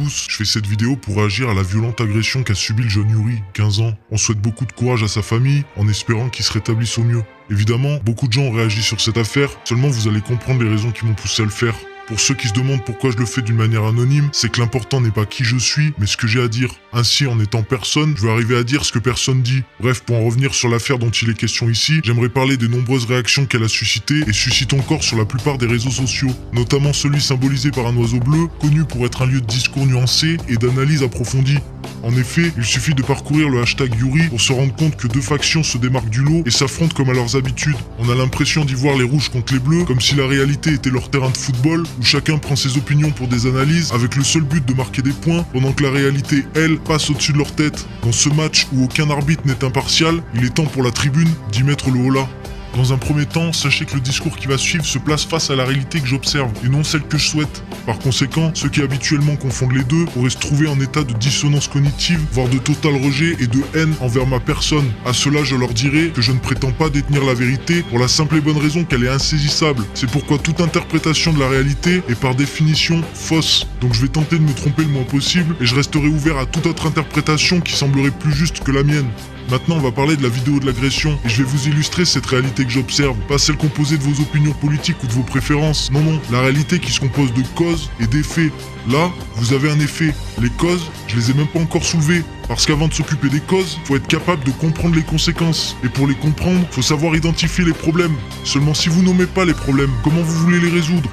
tous, je fais cette vidéo pour réagir à la violente agression qu'a subie le jeune Yuri, 15 ans. On souhaite beaucoup de courage à sa famille, en espérant qu'il se rétablisse au mieux. Évidemment, beaucoup de gens ont réagi sur cette affaire, seulement vous allez comprendre les raisons qui m'ont poussé à le faire. Pour ceux qui se demandent pourquoi je le fais d'une manière anonyme, c'est que l'important n'est pas qui je suis, mais ce que j'ai à dire. Ainsi, en étant personne, je vais arriver à dire ce que personne dit. Bref, pour en revenir sur l'affaire dont il est question ici, j'aimerais parler des nombreuses réactions qu'elle a suscitées et suscite encore sur la plupart des réseaux sociaux, notamment celui symbolisé par un oiseau bleu, connu pour être un lieu de discours nuancé et d'analyse approfondie. En effet, il suffit de parcourir le hashtag Yuri pour se rendre compte que deux factions se démarquent du lot et s'affrontent comme à leurs habitudes. On a l'impression d'y voir les rouges contre les bleus, comme si la réalité était leur terrain de football, où chacun prend ses opinions pour des analyses, avec le seul but de marquer des points, pendant que la réalité, elle, passe au-dessus de leur tête. Dans ce match où aucun arbitre n'est impartial, il est temps pour la tribune d'y mettre le holà. Dans un premier temps, sachez que le discours qui va suivre se place face à la réalité que j'observe, et non celle que je souhaite. Par conséquent, ceux qui habituellement confondent les deux pourraient se trouver en état de dissonance cognitive, voire de total rejet et de haine envers ma personne. À cela, je leur dirai que je ne prétends pas détenir la vérité pour la simple et bonne raison qu'elle est insaisissable. C'est pourquoi toute interprétation de la réalité est par définition fausse. Donc je vais tenter de me tromper le moins possible, et je resterai ouvert à toute autre interprétation qui semblerait plus juste que la mienne. Maintenant, on va parler de la vidéo de l'agression, et je vais vous illustrer cette réalité que j'observe, pas celle composée de vos opinions politiques ou de vos préférences. Non, la réalité qui se compose de causes et d'effets. Là, vous avez un effet. Les causes, je les ai même pas encore soulevées. Parce qu'avant de s'occuper des causes, faut être capable de comprendre les conséquences. Et pour les comprendre, faut savoir identifier les problèmes. Seulement si vous nommez pas les problèmes, comment vous voulez les résoudre ?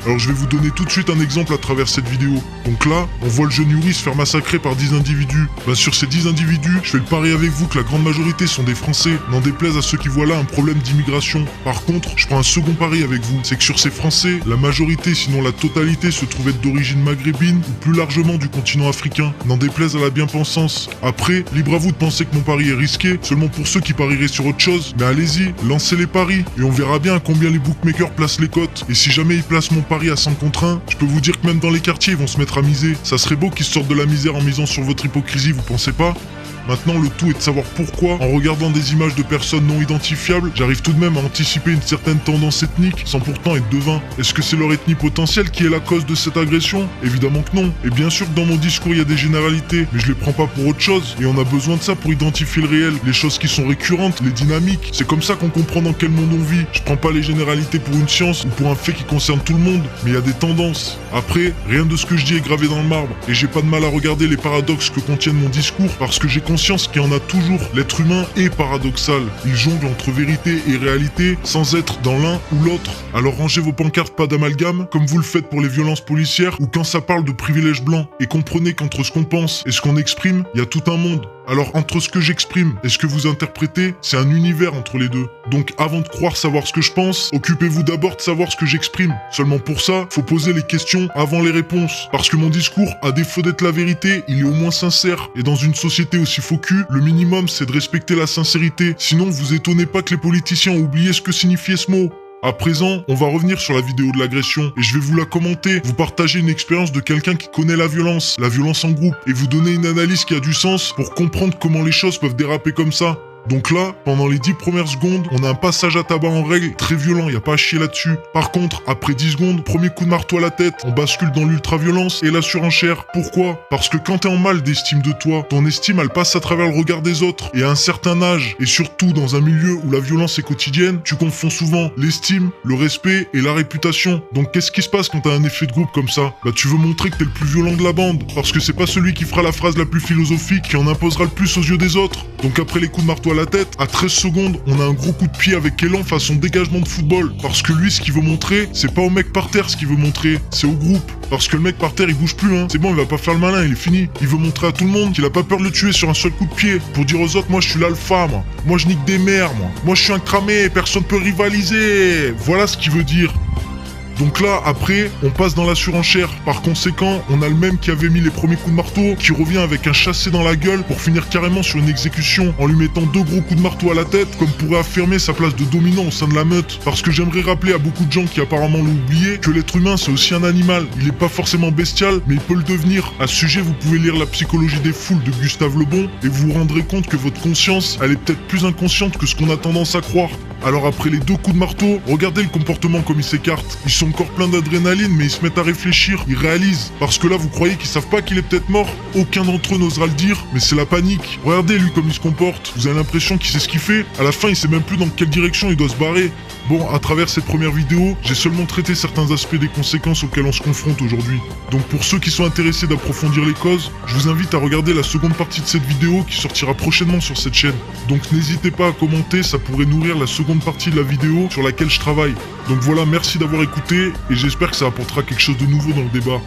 Alors je vais vous donner tout de suite un exemple à travers cette vidéo. Donc là, on voit le jeune Yuri se faire massacrer par 10 individus. Sur ces 10 individus, je fais le pari avec vous que la grande majorité sont des Français, n'en déplaise à ceux qui voient là un problème d'immigration. Par contre, je prends un second pari avec vous, c'est que sur ces Français, la majorité, sinon la totalité, se trouve être d'origine maghrébine ou plus largement du continent africain, n'en déplaise à la bien-pensance. Après, libre à vous de penser que mon pari est risqué, seulement pour ceux qui parieraient sur autre chose, mais allez-y, lancez les paris, et on verra bien à combien les bookmakers placent les cotes. Et si jamais ils placent mon pari à 100 contre 1, je peux vous dire que même dans les quartiers, ils vont se mettre à miser. Ça serait beau qu'ils sortent de la misère en misant sur votre hypocrisie, vous pensez pas ? Maintenant, le tout est de savoir pourquoi, en regardant des images de personnes non identifiables, j'arrive tout de même à anticiper une certaine tendance ethnique, sans pourtant être devin. Est-ce que c'est leur ethnie potentielle qui est la cause de cette agression ? Évidemment que non. Et bien sûr que dans mon discours, il y a des généralités, mais je les prends pas pour autre chose, et on a besoin de ça pour identifier le réel, les choses qui sont récurrentes, les dynamiques. C'est comme ça qu'on comprend dans quel monde on vit. Je prends pas les généralités pour une science ou pour un fait qui concerne tout le monde, mais il y a des tendances. Après, rien de ce que je dis est gravé dans le marbre, et j'ai pas de mal à regarder les paradoxes que contiennent mon discours, parce que j'ai conscience qu'il y en a toujours. L'être humain est paradoxal. Il jongle entre vérité et réalité sans être dans l'un ou l'autre. Alors rangez vos pancartes pas d'amalgame, comme vous le faites pour les violences policières ou quand ça parle de privilèges blancs. Et comprenez qu'entre ce qu'on pense et ce qu'on exprime, il y a tout un monde. Alors entre ce que j'exprime et ce que vous interprétez, c'est un univers entre les deux. Donc avant de croire savoir ce que je pense, occupez-vous d'abord de savoir ce que j'exprime. Seulement pour ça, faut poser les questions avant les réponses. Parce que mon discours, à défaut d'être la vérité, il est au moins sincère. Et dans une société aussi faux cul, le minimum c'est de respecter la sincérité. Sinon vous étonnez pas que les politiciens ont oublié ce que signifiait ce mot. À présent, on va revenir sur la vidéo de l'agression et je vais vous la commenter, vous partager une expérience de quelqu'un qui connaît la violence en groupe et vous donner une analyse qui a du sens pour comprendre comment les choses peuvent déraper comme ça. Donc là, pendant les 10 premières secondes, on a un passage à tabac en règle très violent, y a pas à chier là-dessus. Par contre, après 10 secondes, premier coup de marteau à la tête, on bascule dans l'ultra-violence et la surenchère. Pourquoi ? Parce que quand t'es en mal d'estime de toi, ton estime elle passe à travers le regard des autres. Et à un certain âge, et surtout dans un milieu où la violence est quotidienne, tu confonds souvent l'estime, le respect et la réputation. Donc qu'est-ce qui se passe quand t'as un effet de groupe comme ça ? Tu veux montrer que t'es le plus violent de la bande, parce que c'est pas celui qui fera la phrase la plus philosophique qui en imposera le plus aux yeux des autres. Donc après les coups de marteau à la tête, à 13 secondes, on a un gros coup de pied avec élan façon dégagement de football. Parce que lui, ce qu'il veut montrer, c'est pas au mec par terre ce qu'il veut montrer, c'est au groupe. Parce que le mec par terre, il bouge plus, C'est bon, il va pas faire le malin, il est fini. Il veut montrer à tout le monde qu'il a pas peur de le tuer sur un seul coup de pied. Pour dire aux autres, moi je suis l'alpha, moi. Moi je nique des mères, moi. Moi je suis un cramé, personne peut rivaliser. Voilà ce qu'il veut dire. Donc là, après, on passe dans la surenchère. Par conséquent, on a le même qui avait mis les premiers coups de marteau, qui revient avec un chassé dans la gueule pour finir carrément sur une exécution en lui mettant 2 gros coups de marteau à la tête, comme pourrait affirmer sa place de dominant au sein de la meute. Parce que j'aimerais rappeler à beaucoup de gens qui apparemment l'ont oublié, que l'être humain c'est aussi un animal. Il est pas forcément bestial, mais il peut le devenir. À ce sujet, vous pouvez lire La psychologie des foules de Gustave Le Bon, et vous vous rendrez compte que votre conscience, elle est peut-être plus inconsciente que ce qu'on a tendance à croire. Alors après les 2 coups de marteau, regardez le comportement comme ils s'écartent. Ils sont encore pleins d'adrénaline, mais ils se mettent à réfléchir, ils réalisent. Parce que là, vous croyez qu'ils savent pas qu'il est peut-être mort? Aucun d'entre eux n'osera le dire, mais c'est la panique. Regardez lui comme il se comporte. Vous avez l'impression qu'il sait ce qu'il fait. À la fin, il sait même plus dans quelle direction il doit se barrer. Bon, à travers cette première vidéo, j'ai seulement traité certains aspects des conséquences auxquelles on se confronte aujourd'hui. Donc pour ceux qui sont intéressés d'approfondir les causes, je vous invite à regarder la seconde partie de cette vidéo qui sortira prochainement sur cette chaîne. Donc n'hésitez pas à commenter, ça pourrait nourrir la seconde partie de la vidéo sur laquelle je travaille. Donc voilà, merci d'avoir écouté et j'espère que ça apportera quelque chose de nouveau dans le débat.